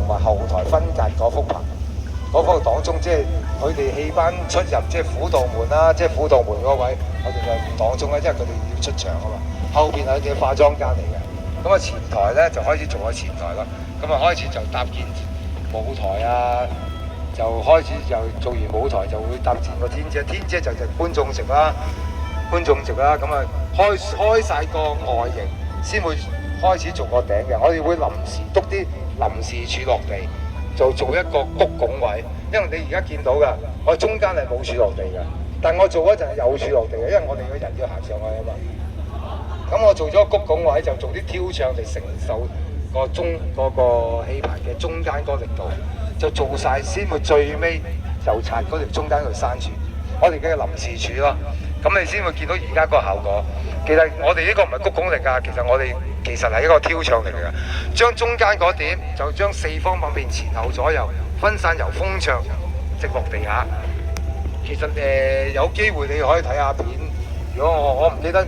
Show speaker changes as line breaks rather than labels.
埋後台分隔嗰幅棚，嗰幅擋中即係佢哋戲班出入，即係輔導門啦，即係輔導門嗰位，我哋就擋中咧，因為佢哋要出場啊嘛。後邊係嘅化妝間嚟嘅，咁啊前台咧就開始做下前台啦，咁啊開始就搭建舞台啊，就開始就做完舞台就會搭建個天遮，天遮就觀眾席啦，觀眾席啦，咁啊開晒個外形先會開始做個頂嘅，我哋會臨時篤啲臨時柱落地，就做一個谷拱位，因為你而家見到㗎，我中間係冇柱落地㗎，但我做嗰陣係有柱落地嘅，因為我哋個人要行上去啊嘛。咁我做咗谷拱位就做啲挑唱嚟承受個戲棚嘅中間嗰力度，就做晒先會最尾就拆嗰條中間條山柱，我哋嘅臨時柱咯。咁你先會見到而家個效果。其實我哋呢個唔係谷拱嚟㗎，其實係一個挑唱嚟㗎。將中間嗰點就將四方八面前後左右分散由風唱直落地下。其實有機會你可以睇下片，如果我唔記得。